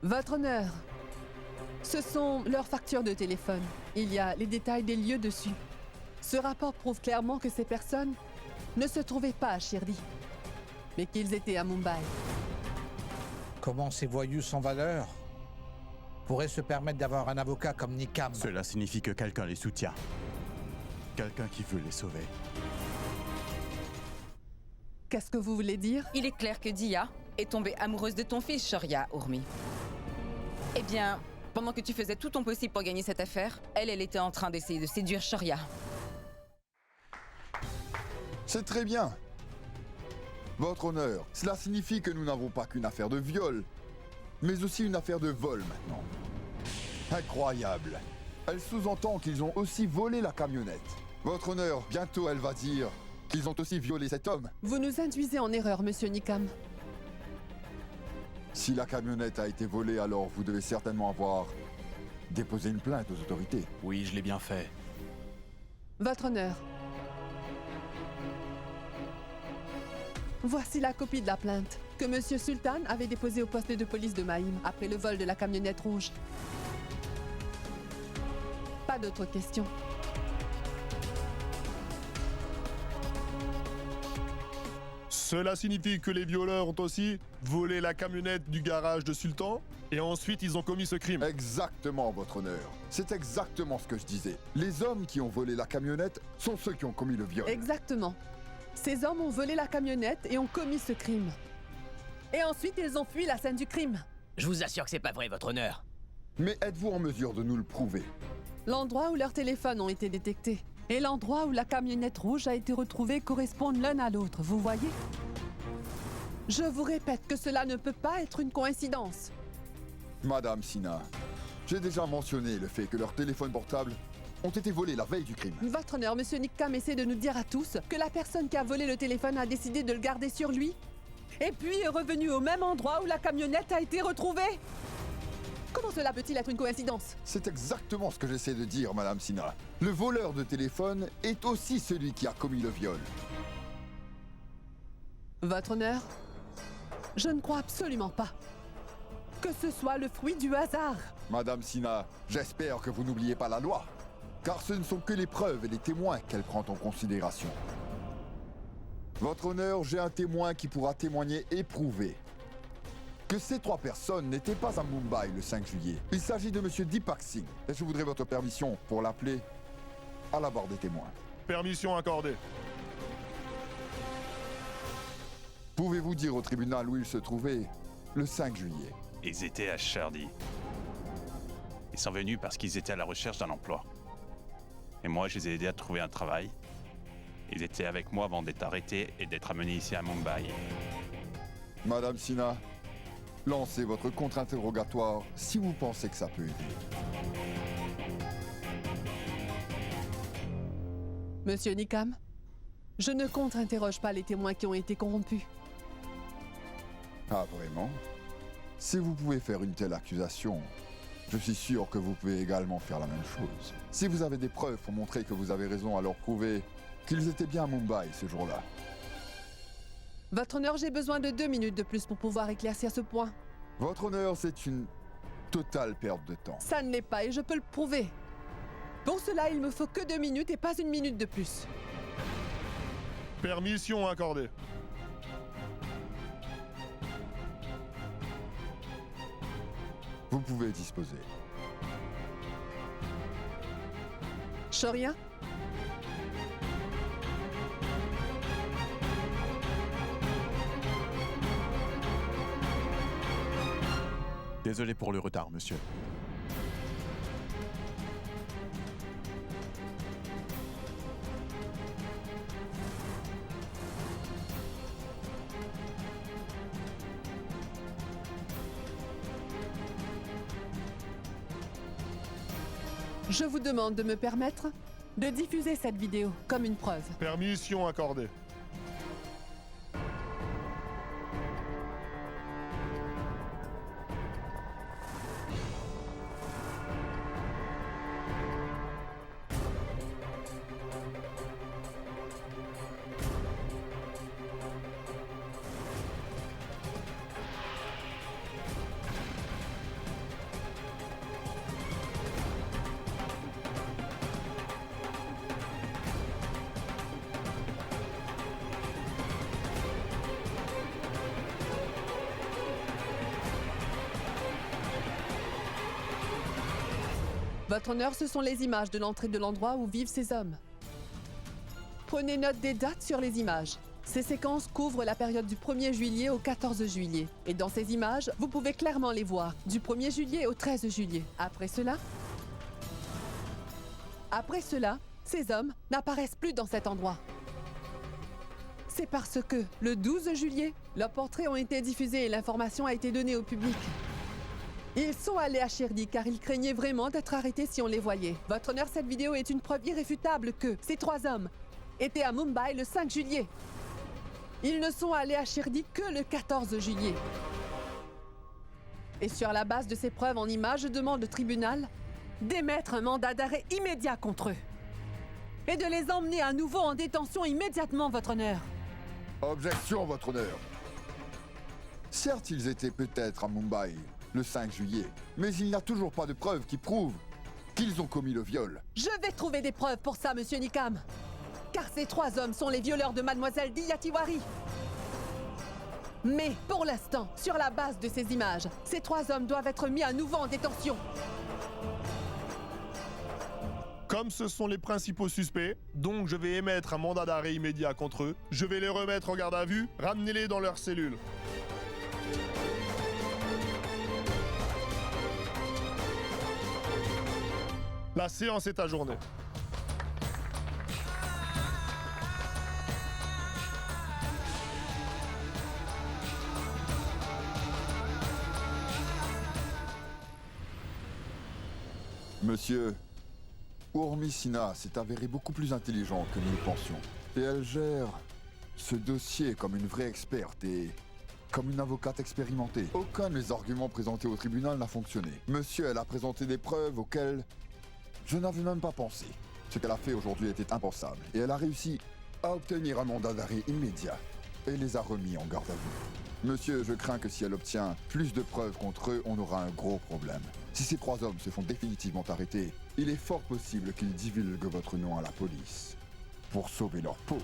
Votre honneur, ce sont leurs factures de téléphone. Il y a les détails des lieux dessus. Ce rapport prouve clairement que ces personnes ne se trouvaient pas à Shirdi, mais qu'ils étaient à Mumbai. Comment ces voyous sans valeur pourraient se permettre d'avoir un avocat comme Nikam? Cela signifie que quelqu'un les soutient. Quelqu'un qui veut les sauver. Qu'est-ce que vous voulez dire? Il est clair que Dia est tombée amoureuse de ton fils, Shaurya, Urmi. Eh bien, pendant que tu faisais tout ton possible pour gagner cette affaire, elle était en train d'essayer de séduire Shaurya. C'est très bien. Votre honneur, cela signifie que nous n'avons pas qu'une affaire de viol, mais aussi une affaire de vol maintenant. Incroyable. Elle sous-entend qu'ils ont aussi volé la camionnette. Votre honneur, bientôt elle va dire qu'ils ont aussi violé cet homme. Vous nous induisez en erreur, monsieur Nikam. Si la camionnette a été volée, alors vous devez certainement avoir déposé une plainte aux autorités. Oui, je l'ai bien fait. Votre honneur. Voici la copie de la plainte que monsieur Sultan avait déposée au poste de police de Mahim après le vol de la camionnette rouge. Pas d'autres questions. Cela signifie que les violeurs ont aussi volé la camionnette du garage de Sultan et ensuite ils ont commis ce crime. Exactement, votre honneur. C'est exactement ce que je disais. Les hommes qui ont volé la camionnette sont ceux qui ont commis le viol. Exactement. Ces hommes ont volé la camionnette et ont commis ce crime. Et ensuite, ils ont fui la scène du crime. Je vous assure que c'est pas vrai, votre honneur. Mais êtes-vous en mesure de nous le prouver? L'endroit où leurs téléphones ont été détectés et l'endroit où la camionnette rouge a été retrouvée correspondent l'un à l'autre, vous voyez? Je vous répète que cela ne peut pas être une coïncidence. Madame Sina, j'ai déjà mentionné le fait que leurs téléphones portables ont été volés la veille du crime. Votre honneur, monsieur Nikam essaie de nous dire à tous que la personne qui a volé le téléphone a décidé de le garder sur lui et puis est revenue au même endroit où la camionnette a été retrouvée. Comment cela peut-il être une coïncidence? C'est exactement ce que j'essaie de dire, Madame Sina. Le voleur de téléphone est aussi celui qui a commis le viol. Votre honneur, je ne crois absolument pas que ce soit le fruit du hasard. Madame Sina, j'espère que vous n'oubliez pas la loi, car ce ne sont que les preuves et les témoins qu'elle prend en considération. Votre honneur, j'ai un témoin qui pourra témoigner et prouver que ces trois personnes n'étaient pas à Mumbai le 5 juillet. Il s'agit de monsieur Deepak Singh, et je voudrais votre permission pour l'appeler à la barre des témoins. Permission accordée. Pouvez-vous dire au tribunal où il se trouvait le 5 juillet? Ils étaient à Shardi. Ils sont venus parce qu'ils étaient à la recherche d'un emploi. Et moi, je les ai aidés à trouver un travail. Ils étaient avec moi avant d'être arrêtés et d'être amenés ici à Mumbai. Madame Sina, lancez votre contre-interrogatoire si vous pensez que ça peut aider. Monsieur Nikam, je ne contre-interroge pas les témoins qui ont été corrompus. Ah, vraiment? Si vous pouvez faire une telle accusation, je suis sûr que vous pouvez également faire la même chose. Si vous avez des preuves pour montrer que vous avez raison, alors prouvez qu'ils étaient bien à Mumbai ce jour-là. Votre honneur, j'ai besoin de 2 minutes de plus pour pouvoir éclaircir ce point. Votre honneur, c'est une totale perte de temps. Ça ne l'est pas et je peux le prouver. Pour cela, il me faut que 2 minutes et pas 1 minute de plus. Permission accordée. Vous pouvez disposer. Shaurya? Désolé pour le retard, monsieur. Je vous demande de me permettre de diffuser cette vidéo comme une preuve. Permission accordée. Votre honneur, ce sont les images de l'entrée de l'endroit où vivent ces hommes. Prenez note des dates sur les images. Ces séquences couvrent la période du 1er juillet au 14 juillet. Et dans ces images, vous pouvez clairement les voir, du 1er juillet au 13 juillet. Après cela, ces hommes n'apparaissent plus dans cet endroit. C'est parce que, le 12 juillet, leurs portraits ont été diffusés et l'information a été donnée au public. Ils sont allés à Shirdi car ils craignaient vraiment d'être arrêtés si on les voyait. Votre honneur, cette vidéo est une preuve irréfutable que ces 3 hommes étaient à Mumbai le 5 juillet. Ils ne sont allés à Shirdi que le 14 juillet. Et sur la base de ces preuves en images, je demande au tribunal d'émettre un mandat d'arrêt immédiat contre eux. Et de les emmener à nouveau en détention immédiatement, votre honneur. Objection, votre honneur. Certes, ils étaient peut-être à Mumbai le 5 juillet, mais il n'y a toujours pas de preuves qui prouvent qu'ils ont commis le viol. Je vais trouver des preuves pour ça, monsieur Nikam. Car ces 3 hommes sont les violeurs de mademoiselle Diyatiwari. Mais, pour l'instant, sur la base de ces images, ces 3 hommes doivent être mis à nouveau en détention. Comme ce sont les principaux suspects, donc je vais émettre un mandat d'arrêt immédiat contre eux. Je vais les remettre en garde à vue, ramenez-les dans leur cellule. La séance est ajournée. Monsieur, Urmi Sinha s'est avérée beaucoup plus intelligente que nous le pensions. Et elle gère ce dossier comme une vraie experte et comme une avocate expérimentée. Aucun des arguments présentés au tribunal n'a fonctionné. Monsieur, elle a présenté des preuves auxquelles je n'avais même pas pensé. Ce qu'elle a fait aujourd'hui était impensable. Et elle a réussi à obtenir un mandat d'arrêt immédiat et les a remis en garde à vue. Monsieur, je crains que si elle obtient plus de preuves contre eux, on aura un gros problème. Si ces 3 hommes se font définitivement arrêter, il est fort possible qu'ils divulguent votre nom à la police pour sauver leur peau.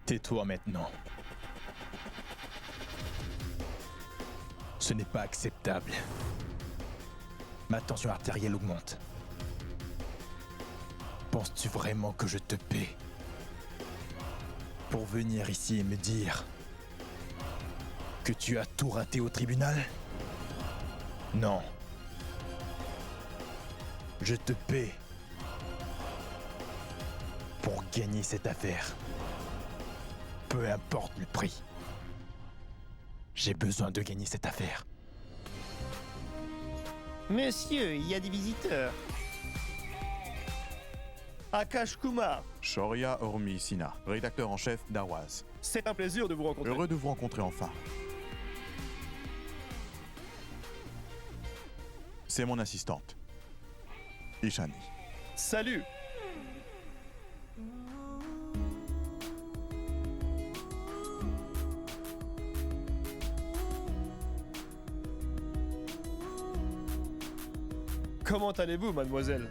Tais-toi maintenant. Ce n'est pas acceptable. Ma tension artérielle augmente. Penses-tu vraiment que je te paie pour venir ici et me dire que tu as tout raté au tribunal? Non. Je te paie pour gagner cette affaire. Peu importe le prix. J'ai besoin de gagner cette affaire. Monsieur, il y a des visiteurs. Akash Kumar, Shaurya Urmi Sinha, rédacteur en chef d'Awaz. c'est un plaisir de vous rencontrer. Heureux de vous rencontrer enfin. C'est mon assistante, Ishani. Salut. Comment allez-vous, mademoiselle?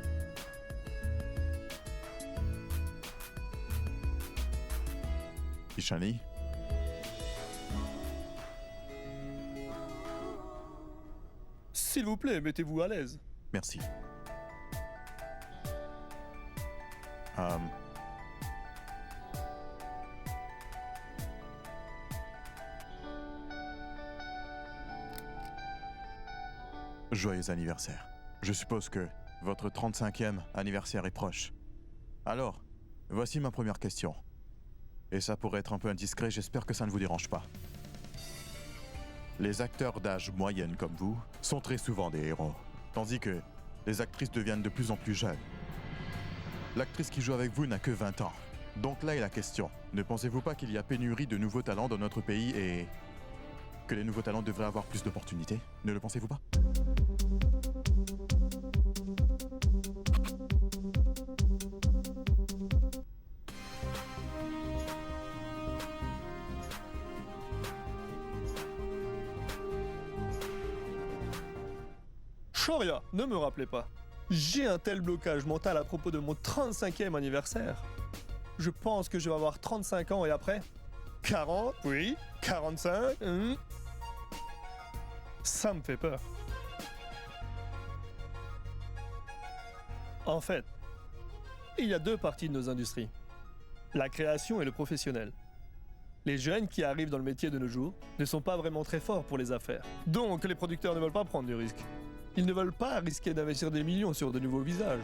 Ishani, S'il vous plaît, mettez-vous à l'aise. merci. Joyeux anniversaire. Je suppose que votre 35e anniversaire est proche. Alors, voici ma première question. Et ça pourrait être un peu indiscret, j'espère que ça ne vous dérange pas. Les acteurs d'âge moyenne comme vous sont très souvent des héros, tandis que les actrices deviennent de plus en plus jeunes. L'actrice qui joue avec vous n'a que 20 ans. Donc là est la question. Ne pensez-vous pas qu'il y a pénurie de nouveaux talents dans notre pays et que les nouveaux talents devraient avoir plus d'opportunités? Ne le pensez-vous pas? Shaurya, ne me rappelez pas. J'ai un tel blocage mental à propos de mon 35e anniversaire. Je pense que je vais avoir 35 ans et après 40, oui, 45. Ça me fait peur. En fait, il y a deux parties de nos industries. La création et le professionnel. Les jeunes qui arrivent dans le métier de nos jours ne sont pas vraiment très forts pour les affaires. Donc les producteurs ne veulent pas prendre de risques. Ils ne veulent pas risquer d'investir des millions sur de nouveaux visages.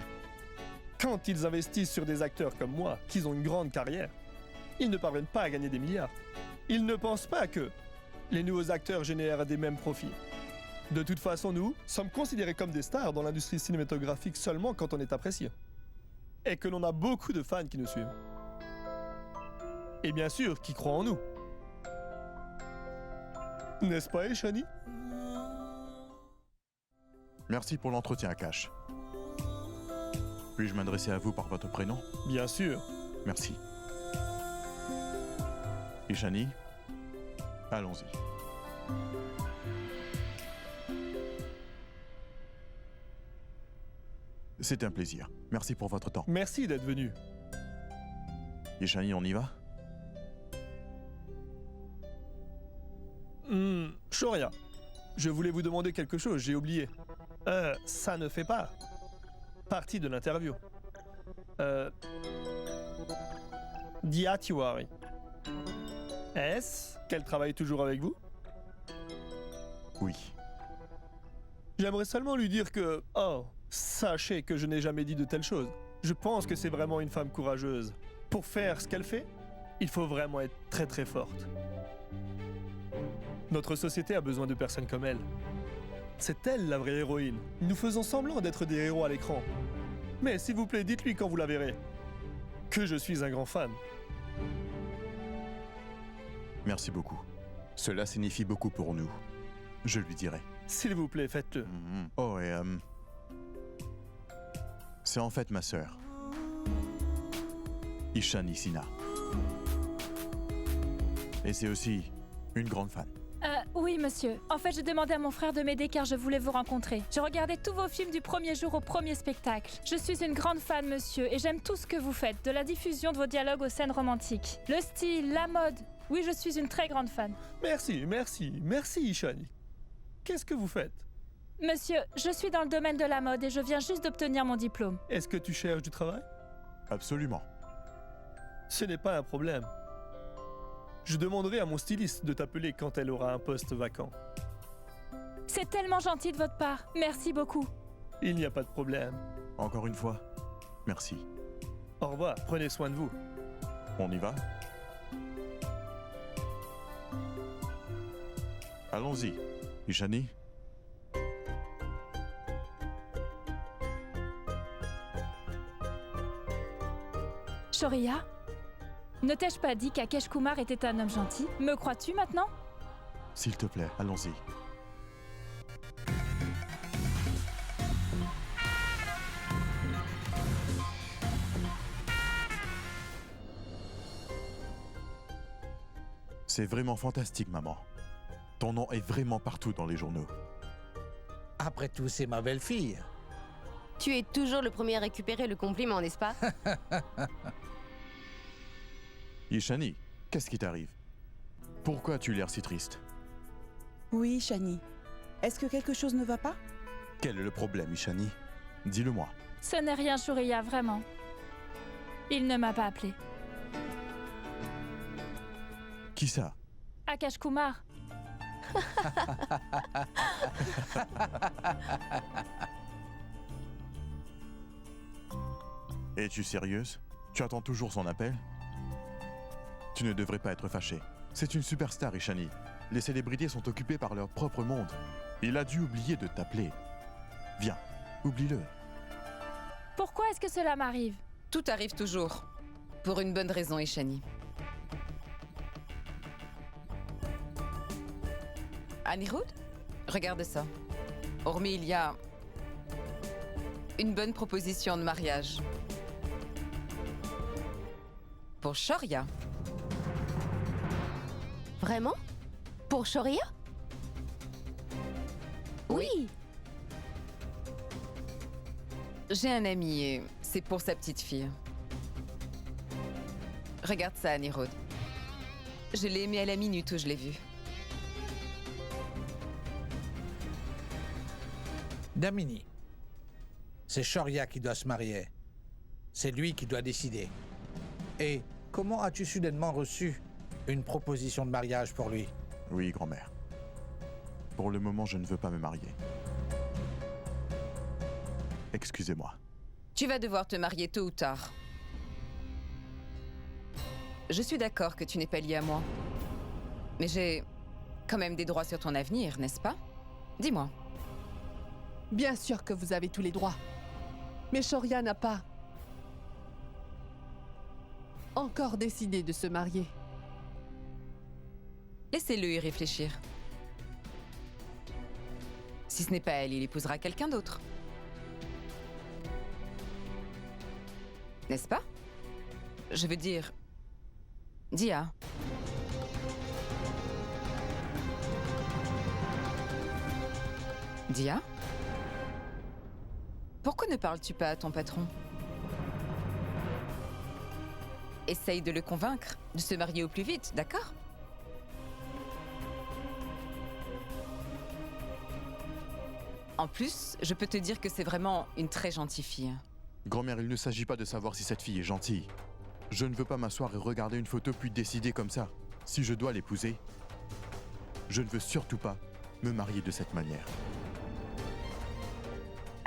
Quand ils investissent sur des acteurs comme moi, qui ont une grande carrière, ils ne parviennent pas à gagner des milliards. Ils ne pensent pas que les nouveaux acteurs génèrent des mêmes profits. De toute façon, nous sommes considérés comme des stars dans l'industrie cinématographique seulement quand on est apprécié. Et que l'on a beaucoup de fans qui nous suivent. Et bien sûr, qui croient en nous. N'est-ce pas, Eshani? Merci pour l'entretien, Akash. Puis-je m'adresser à vous par votre prénom? Bien sûr. Merci. Ishani, allons-y. C'est un plaisir. Merci pour votre temps. Merci d'être venu. Ishani, on y va? Shoria, je voulais vous demander quelque chose, j'ai oublié. Ça ne fait pas partie de l'interview. Dia Tiwari. Est-ce qu'elle travaille toujours avec vous? Oui. J'aimerais seulement lui dire que... Oh, sachez que je n'ai jamais dit de telles choses. Je pense que c'est vraiment une femme courageuse. Pour faire ce qu'elle fait, il faut vraiment être très très forte. Notre société a besoin de personnes comme elle. C'est elle la vraie héroïne. Nous faisons semblant d'être des héros à l'écran. Mais s'il vous plaît, dites-lui quand vous la verrez que je suis un grand fan. Merci beaucoup. Cela signifie beaucoup pour nous. Je lui dirai. S'il vous plaît, faites-le. Oh, et c'est en fait ma sœur. Ishani Sina. Et c'est aussi une grande fan. Oui, monsieur. En fait, j'ai demandé à mon frère de m'aider car je voulais vous rencontrer. J'ai regardé tous vos films du premier jour au premier spectacle. Je suis une grande fan, monsieur, et j'aime tout ce que vous faites, de la diffusion de vos dialogues aux scènes romantiques. Le style, la mode. Oui, je suis une très grande fan. Merci, Ishani. Qu'est-ce que vous faites? Monsieur, je suis dans le domaine de la mode et je viens juste d'obtenir mon diplôme. Est-ce que tu cherches du travail? Absolument. Ce n'est pas un problème. Je demanderai à mon styliste de t'appeler quand elle aura un poste vacant. C'est tellement gentil de votre part. Merci beaucoup. Il n'y a pas de problème. Encore une fois, merci. Au revoir, prenez soin de vous. On y va? Allons-y. Ishani? Shoria? Ne t'ai-je pas dit qu'Akesh Kumar était un homme gentil? Me crois-tu maintenant? S'il te plaît, allons-y. C'est vraiment fantastique, maman. Ton nom est vraiment partout dans les journaux. Après tout, c'est ma belle-fille. Tu es toujours le premier à récupérer le compliment, n'est-ce pas? Ishani, qu'est-ce qui t'arrive? Pourquoi as-tu l'air si triste? Oui, Shani. Est-ce que quelque chose ne va pas? Quel est le problème, Ishani? Dis-le-moi. Ce n'est rien, Shoria, vraiment. Il ne m'a pas appelé. Qui ça? Akash Kumar. Es-tu sérieuse? Tu attends toujours son appel? Tu ne devrais pas être fâché. C'est une superstar, Ishani. Les célébrités sont occupées par leur propre monde. Il a dû oublier de t'appeler. Viens, oublie-le. Pourquoi est-ce que cela m'arrive? Tout arrive toujours. Pour une bonne raison, Ishani. Anirudh, regarde ça. Hormis, il y a une bonne proposition de mariage. Pour Shoria. Vraiment? Pour Shoria? Oui. J'ai un ami et c'est pour sa petite fille. Regarde ça, Anirudh. Je l'ai aimé à la minute où je l'ai vu. Damini, C'est Shoria qui doit se marier. C'est lui qui doit décider. Et comment as-tu soudainement reçu une proposition de mariage pour lui? Oui, grand-mère. Pour le moment, je ne veux pas me marier. Excusez-moi. Tu vas devoir te marier tôt ou tard. Je suis d'accord que tu n'es pas lié à moi. Mais j'ai quand même des droits sur ton avenir, n'est-ce pas? Dis-moi. Bien sûr que vous avez tous les droits. Mais Shoria n'a pas encore décidé de se marier. Laissez-le y réfléchir. Si ce n'est pas elle, il épousera quelqu'un d'autre. N'est-ce pas? Je veux dire... Dia. Dia? Pourquoi ne parles-tu pas à ton patron? Essaye de le convaincre de se marier au plus vite, d'accord? En plus, je peux te dire que c'est vraiment une très gentille fille. Grand-mère, il ne s'agit pas de savoir si cette fille est gentille. Je ne veux pas m'asseoir et regarder une photo puis décider comme ça. Si je dois l'épouser, je ne veux surtout pas me marier de cette manière.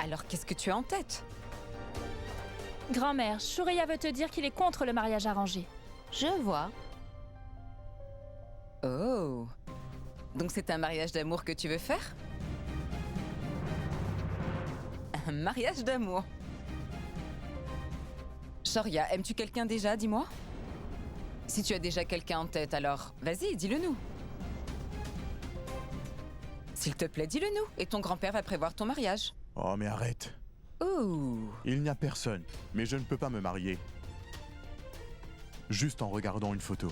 Alors qu'est-ce que tu as en tête? Grand-mère, Shoria veut te dire qu'il est contre le mariage arrangé. Je vois. Oh. Donc c'est un mariage d'amour que tu veux faire? Un mariage d'amour. Shoria, aimes-tu quelqu'un déjà, dis-moi? Si tu as déjà quelqu'un en tête, alors vas-y, dis-le-nous. S'il te plaît, dis-le-nous, et ton grand-père va prévoir ton mariage. Oh, mais arrête. Ouh. Il n'y a personne, mais je ne peux pas me marier. Juste en regardant une photo.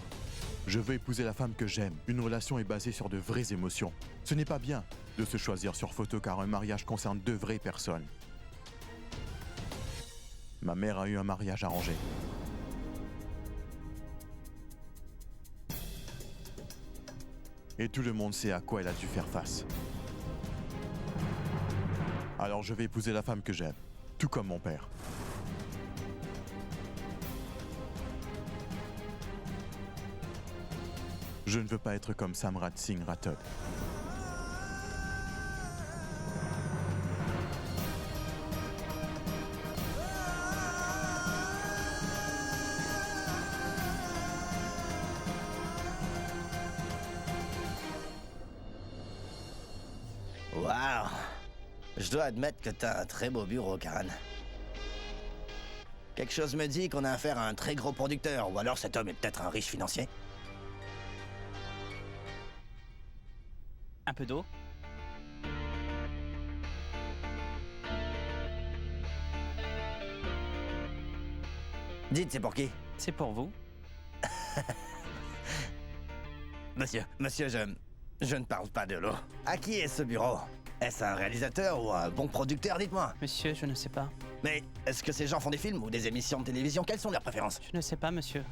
Je veux épouser la femme que j'aime. Une relation est basée sur de vraies émotions. Ce n'est pas bien de se choisir sur photo car un mariage concerne deux vraies personnes. Ma mère a eu un mariage arrangé. Et tout le monde sait à quoi elle a dû faire face. Alors je vais épouser la femme que j'aime, tout comme mon père. Je ne veux pas être comme Samrat Singh Rathod. Waouh! Je dois admettre que t'as un très beau bureau, Karan. Quelque chose me dit qu'on a affaire à un très gros producteur, ou alors cet homme est peut-être un riche financier. Un peu d'eau? Dites, c'est pour qui? C'est pour vous. Monsieur, je ne parle pas de l'eau. À qui est ce bureau? Est-ce un réalisateur ou un bon producteur, dites-moi? Monsieur, je ne sais pas. Mais est-ce que ces gens font des films ou des émissions de télévision? Quelles sont leurs préférences? Je ne sais pas, monsieur.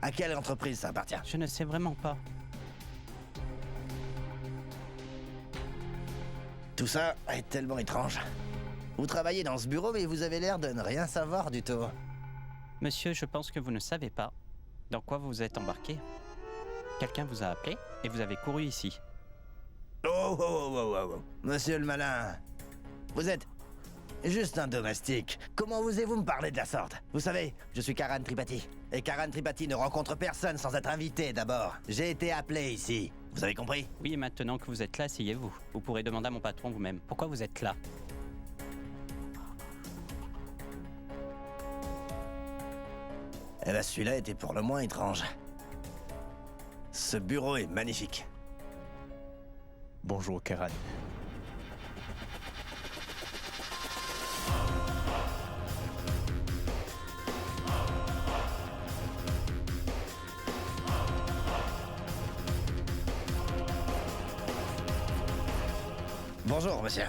À quelle entreprise ça appartient? Je ne sais vraiment pas. Tout ça est tellement étrange. Vous travaillez dans ce bureau, mais vous avez l'air de ne rien savoir du tout. Monsieur, je pense que vous ne savez pas dans quoi vous êtes embarqué. Quelqu'un vous a appelé et vous avez couru ici. Oh. Monsieur le malin, vous êtes juste un domestique. Comment osez-vous me parler de la sorte? Vous savez, je suis Karan Tripathi. Et Karan Tripathi ne rencontre personne sans être invité d'abord. J'ai été appelé ici. Vous avez compris? Oui, et maintenant que vous êtes là, asseyez-vous. Vous pourrez demander à mon patron vous-même. Pourquoi vous êtes là? Eh ben, celui-là était pour le moins étrange. Ce bureau est magnifique. Bonjour, Karan. Bonjour, monsieur.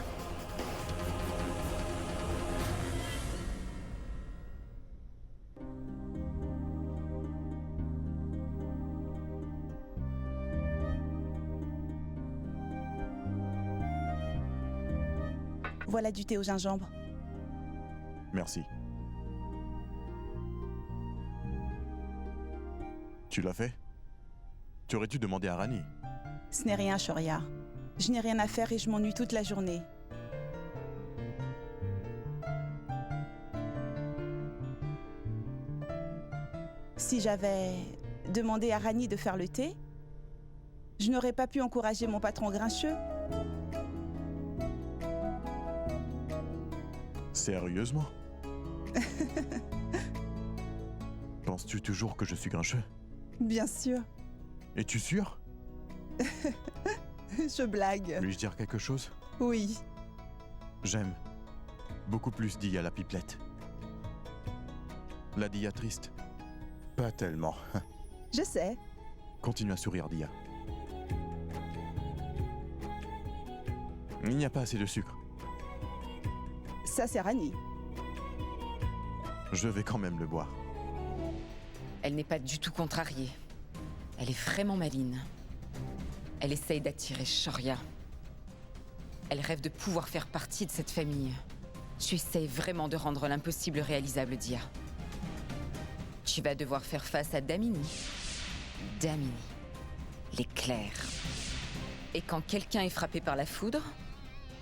Voilà du thé au gingembre. Merci. Tu l'as fait? Tu aurais dû demander à Rani. Ce n'est rien, Shoria. Je n'ai rien à faire et je m'ennuie toute la journée. Si j'avais demandé à Rani de faire le thé, je n'aurais pas pu encourager mon patron grincheux. Sérieusement? Penses-tu toujours que je suis grincheux? Bien sûr. Es-tu sûr? Je blague. Puis-je dire quelque chose? Oui. J'aime beaucoup plus Dia la pipelette. La Dia triste? Pas tellement. Je sais. Continue à sourire, Dia. Il n'y a pas assez de sucre. Ça, c'est Rani. Je vais quand même le boire. Elle n'est pas du tout contrariée. Elle est vraiment maline. Elle essaye d'attirer Shoria. Elle rêve de pouvoir faire partie de cette famille. Tu essayes vraiment de rendre l'impossible réalisable, Dia. Tu vas devoir faire face à Damini. Damini. L'éclair. Et quand quelqu'un est frappé par la foudre,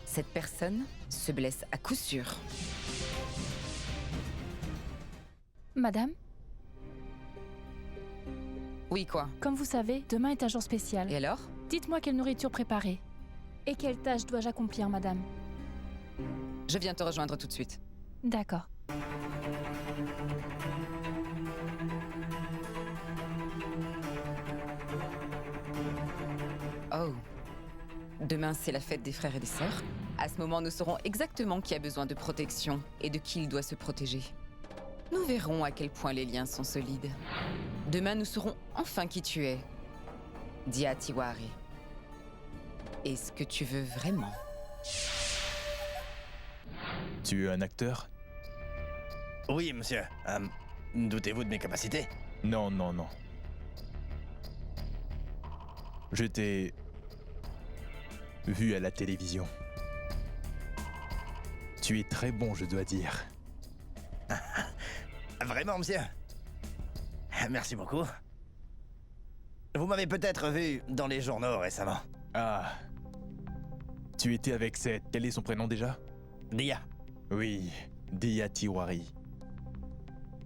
cette personne se blesse à coup sûr. Madame? Oui, quoi? Comme vous savez, demain est un jour spécial. Et alors? Dites-moi quelle nourriture préparer. Et quelle tâche dois-je accomplir, madame? Je viens te rejoindre tout de suite. D'accord. Oh. Demain, c'est la fête des frères et des sœurs. À ce moment, nous saurons exactement qui a besoin de protection et de qui il doit se protéger. Nous verrons à quel point les liens sont solides. Demain, nous saurons enfin qui tu es. Dia Tiwari. Est-ce que tu veux vraiment? Tu es un acteur? Oui, monsieur. Doutez-vous de mes capacités? Non, non, non. Je t'ai vu à la télévision. Tu es très bon, je dois dire. Vraiment, monsieur? Merci beaucoup. Vous m'avez peut-être vu dans les journaux récemment. Ah. Tu étais avec cette... Quel est son prénom déjà? Dia. Oui, Dia Tiwari.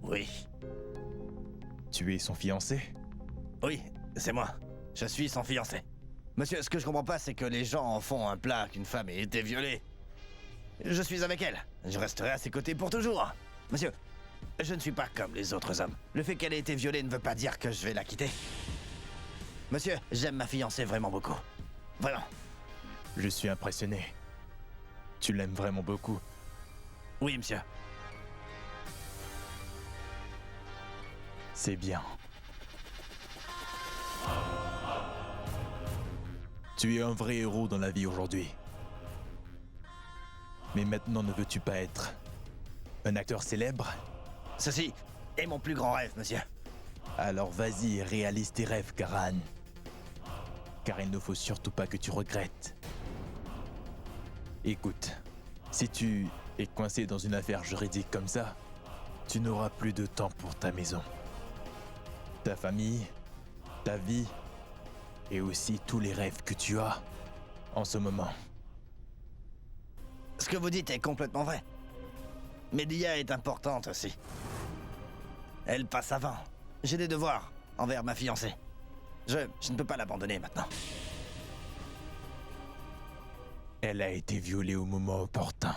Oui. Tu es son fiancé? Oui, c'est moi. Je suis son fiancé. Monsieur, ce que je comprends pas, c'est que les gens en font un plat qu'une femme ait été violée. Je suis avec elle. Je resterai à ses côtés pour toujours. Monsieur, je ne suis pas comme les autres hommes. Le fait qu'elle ait été violée ne veut pas dire que je vais la quitter. Monsieur, j'aime ma fiancée vraiment beaucoup. Vraiment. Je suis impressionné. Tu l'aimes vraiment beaucoup. Oui, monsieur. C'est bien. Tu es un vrai héros dans la vie aujourd'hui. Mais maintenant, ne veux-tu pas être un acteur célèbre? Ceci est mon plus grand rêve, monsieur. Alors vas-y, réalise tes rêves, Karan. Car il ne faut surtout pas que tu regrettes. Écoute, si tu es coincé dans une affaire juridique comme ça, tu n'auras plus de temps pour ta maison, ta famille, ta vie et aussi tous les rêves que tu as en ce moment. Ce que vous dites est complètement vrai. Mais Dia est importante aussi. Elle passe avant. J'ai des devoirs envers ma fiancée. Je ne peux pas l'abandonner maintenant. Elle a été violée au moment opportun.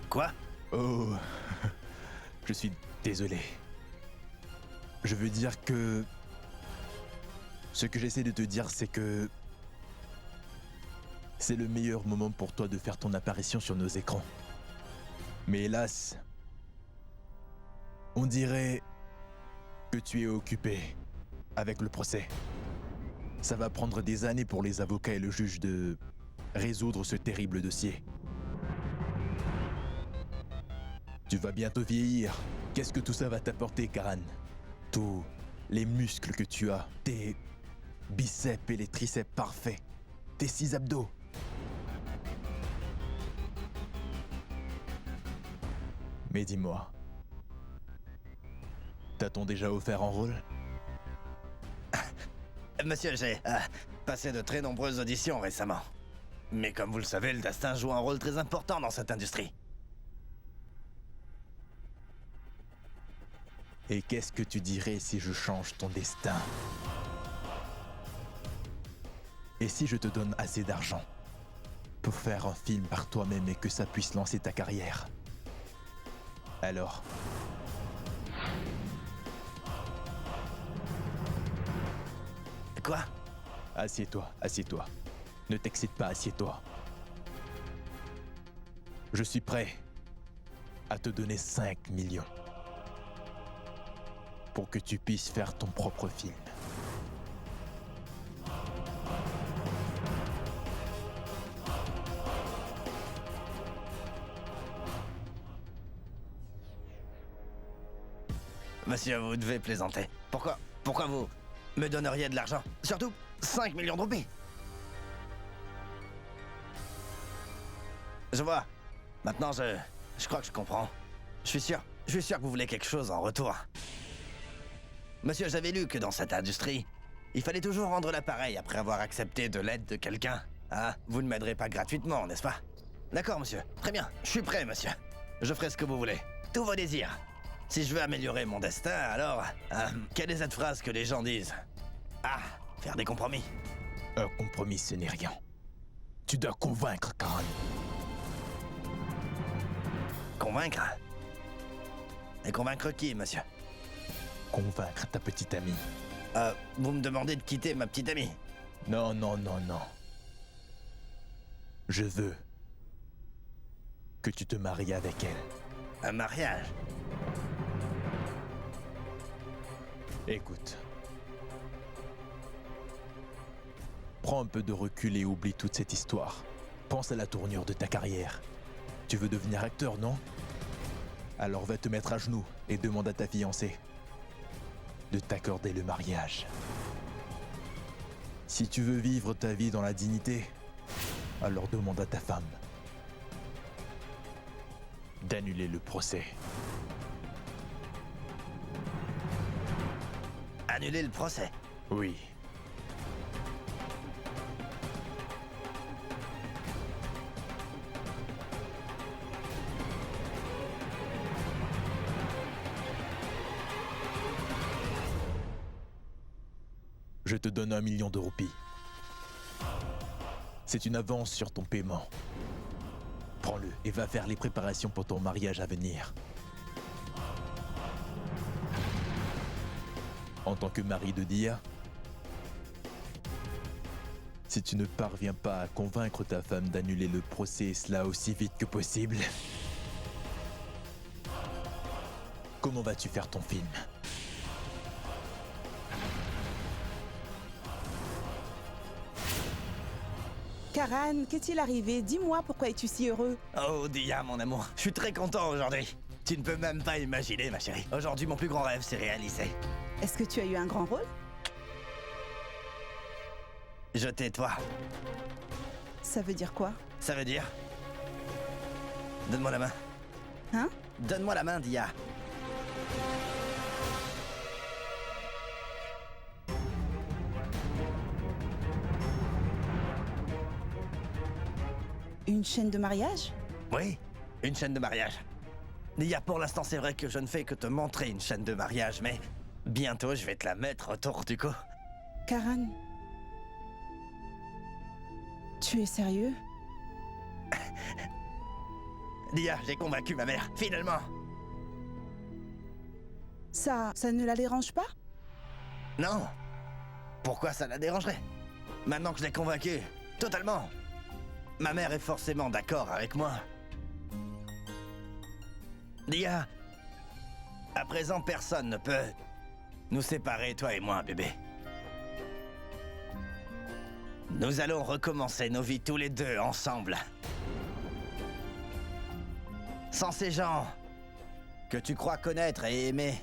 Quoi? Oh, je suis désolé. Je veux dire que... Ce que j'essaie de te dire, c'est que... C'est le meilleur moment pour toi de faire ton apparition sur nos écrans. Mais hélas... On dirait que tu es occupé avec le procès. Ça va prendre des années pour les avocats et le juge de résoudre ce terrible dossier. Tu vas bientôt vieillir. Qu'est-ce que tout ça va t'apporter, Karan? Tous les muscles que tu as, tes biceps et les triceps parfaits, tes 6 abdos. Mais dis-moi, t'a-t-on déjà offert un rôle? Monsieur, j'ai passé de très nombreuses auditions récemment. Mais comme vous le savez, le destin joue un rôle très important dans cette industrie. Et qu'est-ce que tu dirais si je change ton destin? Et si je te donne assez d'argent pour faire un film par toi-même et que ça puisse lancer ta carrière? Alors? Quoi? Assieds-toi, assieds-toi. Ne t'excite pas, assieds-toi. Je suis prêt à te donner 5 millions pour que tu puisses faire ton propre film. Monsieur, vous devez plaisanter. Pourquoi vous me donneriez de l'argent? Surtout 5 millions de roupies. Je vois. Maintenant, je crois que je comprends. Je suis sûr que vous voulez quelque chose en retour. Monsieur, j'avais lu que dans cette industrie, il fallait toujours rendre l'appareil après avoir accepté de l'aide de quelqu'un. Ah, vous ne m'aiderez pas gratuitement, n'est-ce pas? D'accord, monsieur. Très bien. Je suis prêt, monsieur. Je ferai ce que vous voulez. Tous vos désirs. Si je veux améliorer mon destin, alors... quelle est cette phrase que les gens disent? Ah, faire des compromis. Un compromis, ce n'est rien. Tu dois convaincre, Karan. Convaincre? Et convaincre qui, monsieur? Convaincre ta petite amie. Vous me demandez de quitter ma petite amie? Non, non, non, non. Je veux que tu te maries avec elle. Un mariage? Écoute. Prends un peu de recul et oublie toute cette histoire. Pense à la tournure de ta carrière. Tu veux devenir acteur, non? Alors va te mettre à genoux et demande à ta fiancée de t'accorder le mariage. Si tu veux vivre ta vie dans la dignité, alors demande à ta femme d'annuler le procès. Annuler le procès? Oui. Je te donne 1 million de roupies. C'est une avance sur ton paiement. Prends-le et va faire les préparations pour ton mariage à venir. En tant que mari de Dia, si tu ne parviens pas à convaincre ta femme d'annuler le procès et cela aussi vite que possible, comment vas-tu faire ton film? Karan, qu'est-il arrivé? Dis-moi, pourquoi es-tu si heureux? Oh, Dia, mon amour, je suis très content aujourd'hui. Tu ne peux même pas imaginer, ma chérie. Aujourd'hui, mon plus grand rêve s'est réalisé. Est-ce que tu as eu un grand rôle? Je tais-toi. Ça veut dire quoi? Ça veut dire... Donne-moi la main. Hein? Donne-moi la main, Dia. Une chaîne de mariage? Oui, une chaîne de mariage. Dia, pour l'instant, c'est vrai que je ne fais que te montrer une chaîne de mariage, mais bientôt, je vais te la mettre autour du cou. Karan, tu es sérieux? Dia, j'ai convaincu ma mère, finalement. Ça ne la dérange pas? Non. Pourquoi ça la dérangerait? Maintenant que je l'ai convaincue, totalement. Ma mère est forcément d'accord avec moi. Dia, à présent, personne ne peut nous séparer, toi et moi, bébé. Nous allons recommencer nos vies tous les deux ensemble. Sans ces gens que tu crois connaître et aimer,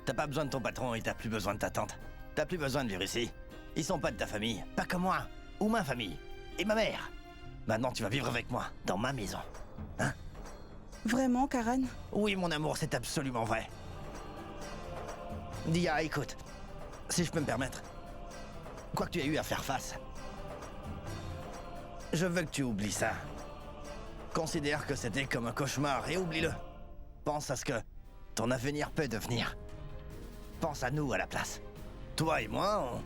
t'as pas besoin de ton patron et t'as plus besoin de ta tante. T'as plus besoin de vivre ici. Ils sont pas de ta famille, pas comme moi, ou ma famille, et ma mère. Maintenant, tu vas vivre avec moi, dans ma maison. Hein? Vraiment, Karan? Oui, mon amour, c'est absolument vrai. Dia, écoute, si je peux me permettre, quoi que tu aies eu à faire face, je veux que tu oublies ça. Considère que c'était comme un cauchemar et oublie-le. Pense à ce que ton avenir peut devenir. Pense à nous à la place. Toi et moi,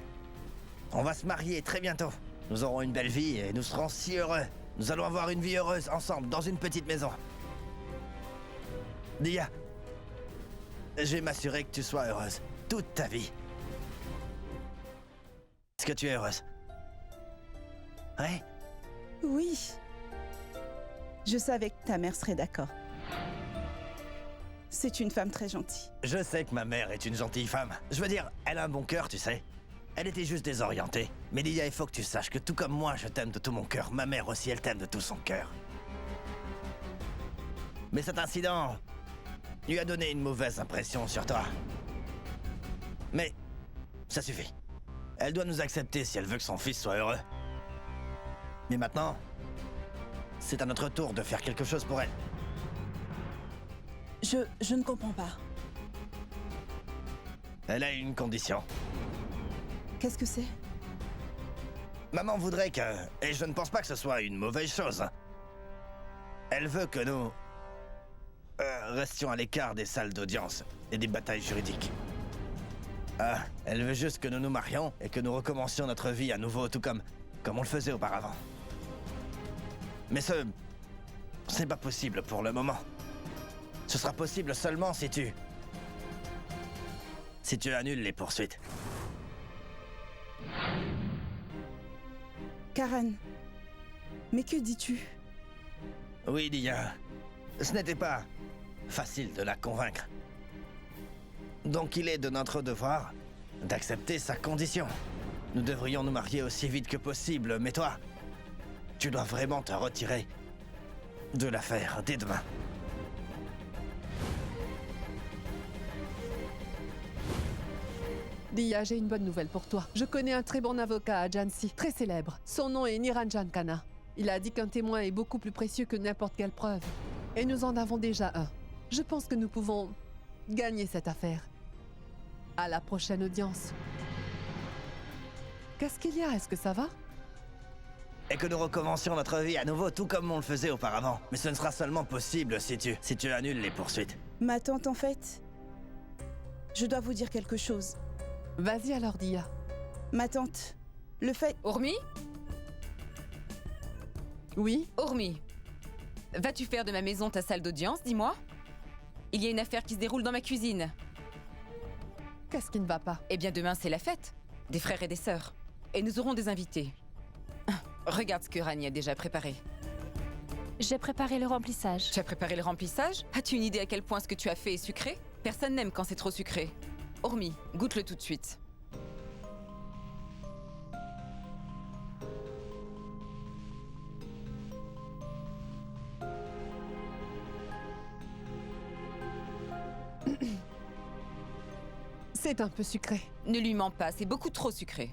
on va se marier très bientôt. Nous aurons une belle vie et nous serons si heureux. Nous allons avoir une vie heureuse ensemble dans une petite maison. Dia, je vais m'assurer que tu sois heureuse toute ta vie. Est-ce que tu es heureuse? Ouais? Oui. Je savais que ta mère serait d'accord. C'est une femme très gentille. Je sais que ma mère est une gentille femme. Je veux dire, elle a un bon cœur, tu sais. Elle était juste désorientée. Mais Dia, il faut que tu saches que tout comme moi, je t'aime de tout mon cœur. Ma mère aussi, elle t'aime de tout son cœur. Mais cet incident lui a donné une mauvaise impression sur toi. Mais ça suffit. Elle doit nous accepter si elle veut que son fils soit heureux. Mais maintenant, c'est à notre tour de faire quelque chose pour elle. Je ne comprends pas. Elle a une condition. Qu'est-ce que c'est? Maman voudrait que... Et je ne pense pas que ce soit une mauvaise chose. Elle veut que nous... restions à l'écart des salles d'audience et des batailles juridiques. Elle veut juste que nous nous marions et que nous recommencions notre vie à nouveau, tout comme on le faisait auparavant. Mais ce n'est pas possible pour le moment. Ce sera possible seulement si tu annules les poursuites. Karan, mais que dis-tu? Oui, Dia. Ce n'était pas facile de la convaincre. Donc il est de notre devoir d'accepter sa condition. Nous devrions nous marier aussi vite que possible, mais toi, tu dois vraiment te retirer de l'affaire dès demain. Dia, j'ai une bonne nouvelle pour toi. Je connais un très bon avocat à Jhansi, très célèbre. Son nom est Niranjan Khanna. Il a dit qu'un témoin est beaucoup plus précieux que n'importe quelle preuve. Et nous en avons déjà un. Je pense que nous pouvons gagner cette affaire. À la prochaine audience. Qu'est-ce qu'il y a? Est-ce que ça va? Et que nous recommencions notre vie à nouveau, tout comme on le faisait auparavant. Mais ce ne sera seulement possible si tu annules les poursuites. Ma tante, en fait, je dois vous dire quelque chose. Vas-y alors, Dia. Ma tante, le fait... Urmi? Oui? Urmi, vas-tu faire de ma maison ta salle d'audience, dis-moi? Il y a une affaire qui se déroule dans ma cuisine. Qu'est-ce qui ne va pas? Eh bien, demain, c'est la fête. Des frères et des sœurs. Et nous aurons des invités. Regarde ce que Rani a déjà préparé. J'ai préparé le remplissage. Tu as préparé le remplissage? As-tu une idée à quel point ce que tu as fait est sucré? Personne n'aime quand c'est trop sucré. Urmi, goûte-le tout de suite. C'est un peu sucré. Ne lui mens pas, c'est beaucoup trop sucré.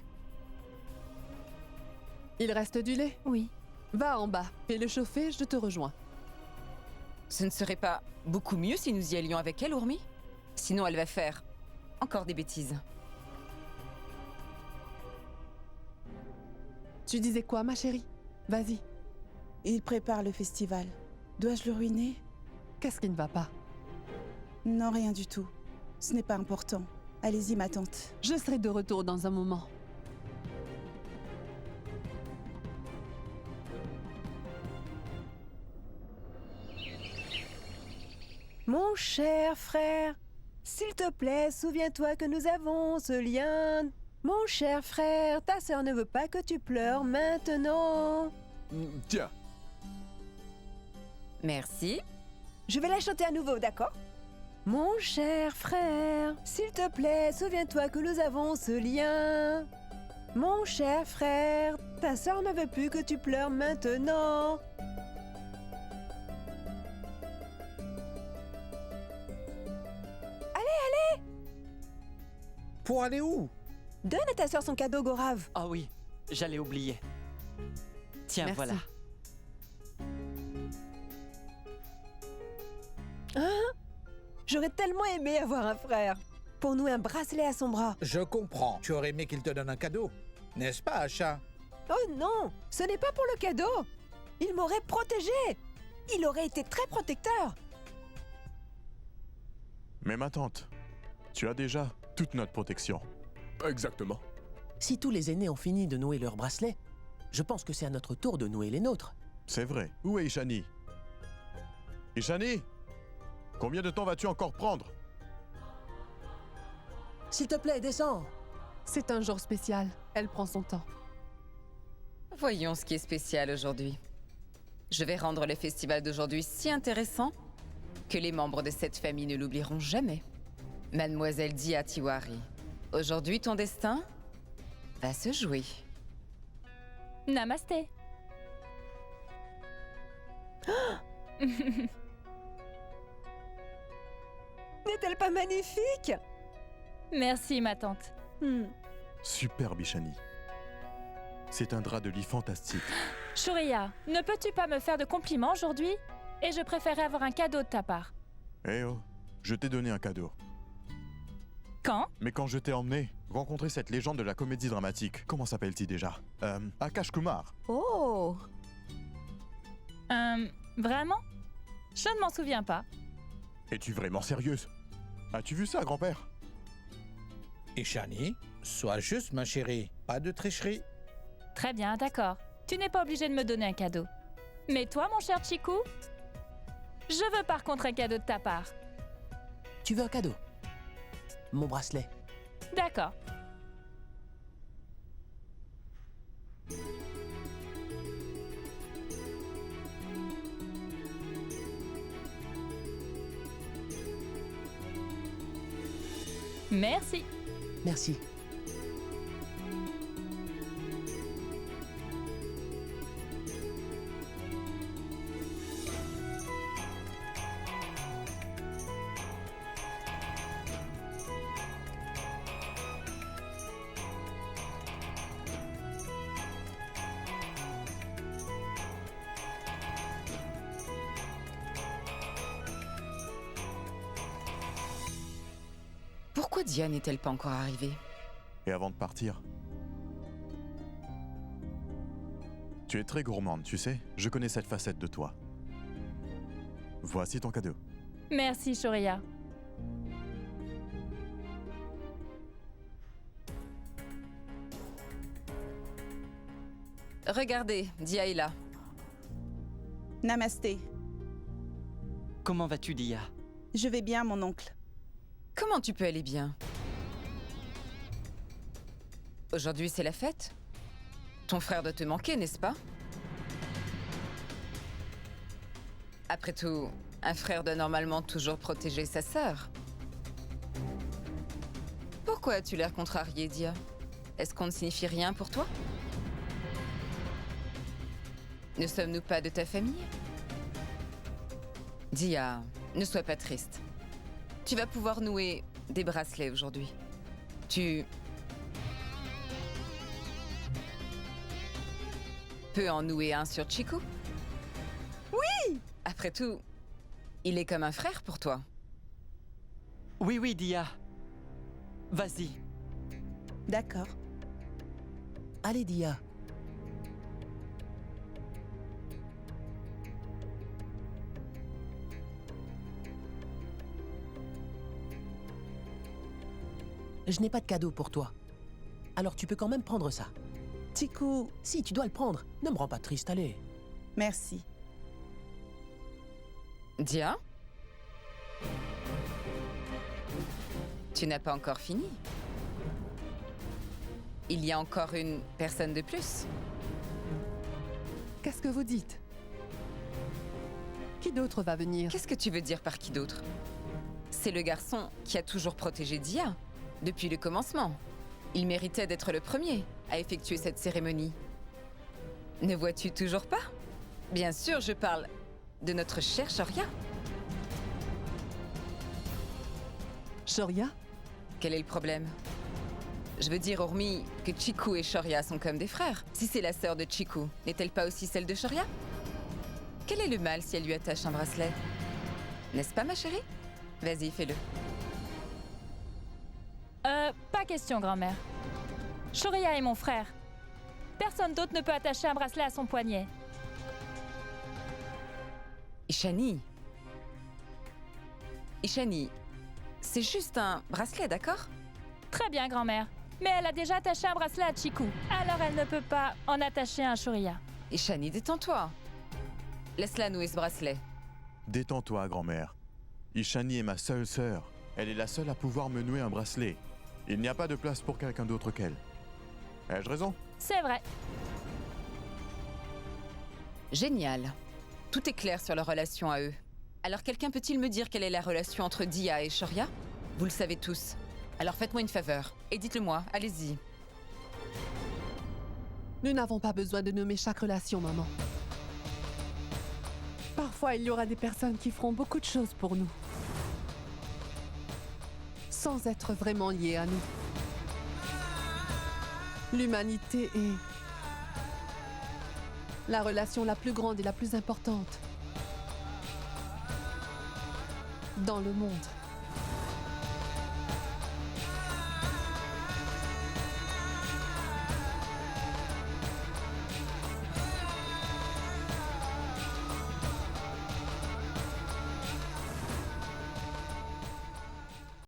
Il reste du lait? Oui. Va en bas, fais-le chauffer, je te rejoins. Ce ne serait pas beaucoup mieux si nous y allions avec elle, Urmi? Sinon, elle va faire encore des bêtises. Tu disais quoi, ma chérie? Vas-y. Il prépare le festival. Dois-je le ruiner? Qu'est-ce qui ne va pas? Non, rien du tout. Ce n'est pas important. Allez-y, ma tante. Je serai de retour dans un moment. Mon cher frère, s'il te plaît, souviens-toi que nous avons ce lien. Mon cher frère, ta sœur ne veut pas que tu pleures maintenant. Tiens. Merci. Je vais la chanter à nouveau, d'accord? Mon cher frère, s'il te plaît, souviens-toi que nous avons ce lien. Mon cher frère, ta sœur ne veut plus que tu pleures maintenant. Allez, allez! Pour aller où? Donne à ta sœur son cadeau, Gorav. Ah oui, j'allais oublier. Tiens, Merci. voilà. J'aurais tellement aimé avoir un frère. Pour nouer un bracelet à son bras. Je comprends. Tu aurais aimé qu'il te donne un cadeau. N'est-ce pas, Asha? Oh non, ce n'est pas pour le cadeau. Il m'aurait protégé. Il aurait été très protecteur. Mais ma tante, tu as déjà toute notre protection. Exactement. Si tous les aînés ont fini de nouer leurs bracelets, je pense que c'est à notre tour de nouer les nôtres. C'est vrai. Où est Ishani? Ishani? Combien de temps vas-tu encore prendre? S'il te plaît, descends. C'est un jour spécial. Elle prend son temps. Voyons ce qui est spécial aujourd'hui. Je vais rendre le festival d'aujourd'hui si intéressant que les membres de cette famille ne l'oublieront jamais. Mademoiselle Dia Tiwari, aujourd'hui ton destin va se jouer. Namasté. N'est-elle pas magnifique? Merci, ma tante. Superbe, Ishani. C'est un drap de lit fantastique. Shuriya, ne peux-tu pas me faire de compliments aujourd'hui? Et je préférerais avoir un cadeau de ta part. Eh oh, je t'ai donné un cadeau. Quand? Mais quand je t'ai emmené rencontrer cette légende de la comédie dramatique, comment s'appelle-t-il déjà? Akash Kumar. Oh! Vraiment? Je ne m'en souviens pas. Es-tu vraiment sérieuse? As-tu vu ça, grand-père? Ishani, sois juste, ma chérie. Pas de tricherie. Très bien, d'accord. Tu n'es pas obligé de me donner un cadeau. Mais toi, mon cher Chiku, je veux par contre un cadeau de ta part. Tu veux un cadeau? Mon bracelet. D'accord. Merci. Merci. Pourquoi Dia n'est-elle pas encore arrivée? Et avant de partir... Tu es très gourmande, tu sais. Je connais cette facette de toi. Voici ton cadeau. Merci, Shuriya. Regardez, Dia est là. Namasté. Comment vas-tu, Dia? Je vais bien, mon oncle. Comment tu peux aller bien? Aujourd'hui, c'est la fête? Ton frère doit te manquer, n'est-ce pas? Après tout, un frère doit normalement toujours protéger sa sœur. Pourquoi as-tu l'air contrarié, Dia? Est-ce qu'on ne signifie rien pour toi? Ne sommes-nous pas de ta famille? Dia, ne sois pas triste. Tu vas pouvoir nouer des bracelets aujourd'hui. Tu peux en nouer un sur Chiku? Oui! Après tout, il est comme un frère pour toi. Oui, oui, Dia. Vas-y. D'accord. Allez, Dia. Je n'ai pas de cadeau pour toi. Alors tu peux quand même prendre ça. Chiku. Si, tu dois le prendre. Ne me rends pas triste, allez. Merci. Dia? Tu n'as pas encore fini. Il y a encore une personne de plus. Qu'est-ce que vous dites? Qui d'autre va venir? Qu'est-ce que tu veux dire par qui d'autre? C'est le garçon qui a toujours protégé Dia. Depuis le commencement. Il méritait d'être le premier à effectuer cette cérémonie. Ne vois-tu toujours pas? Bien sûr, je parle de notre chère Shorya. Shorya? Quel est le problème? Je veux dire, hormis que Chiku et Shorya sont comme des frères. Si c'est la sœur de Chiku, n'est-elle pas aussi celle de Shorya? Quel est le mal si elle lui attache un bracelet? N'est-ce pas, ma chérie? Vas-y, fais-le. Pas question, grand-mère. Shoria est mon frère. Personne d'autre ne peut attacher un bracelet à son poignet. Ishani, c'est juste un bracelet, d'accord? Très bien, grand-mère. Mais elle a déjà attaché un bracelet à Chiku. Alors elle ne peut pas en attacher un à Shoria. Ishani, détends-toi. Laisse-la nouer ce bracelet. Détends-toi, grand-mère. Ishani est ma seule sœur. Elle est la seule à pouvoir me nouer un bracelet. Il n'y a pas de place pour quelqu'un d'autre qu'elle. Ai-je raison? C'est vrai. Génial. Tout est clair sur leur relation à eux. Alors quelqu'un peut-il me dire quelle est la relation entre Dia et Shoria? Vous le savez tous. Alors faites-moi une faveur et dites-le-moi, allez-y. Nous n'avons pas besoin de nommer chaque relation, maman. Parfois, il y aura des personnes qui feront beaucoup de choses pour nous, sans être vraiment liées à nous. L'humanité est la relation la plus grande et la plus importante dans le monde.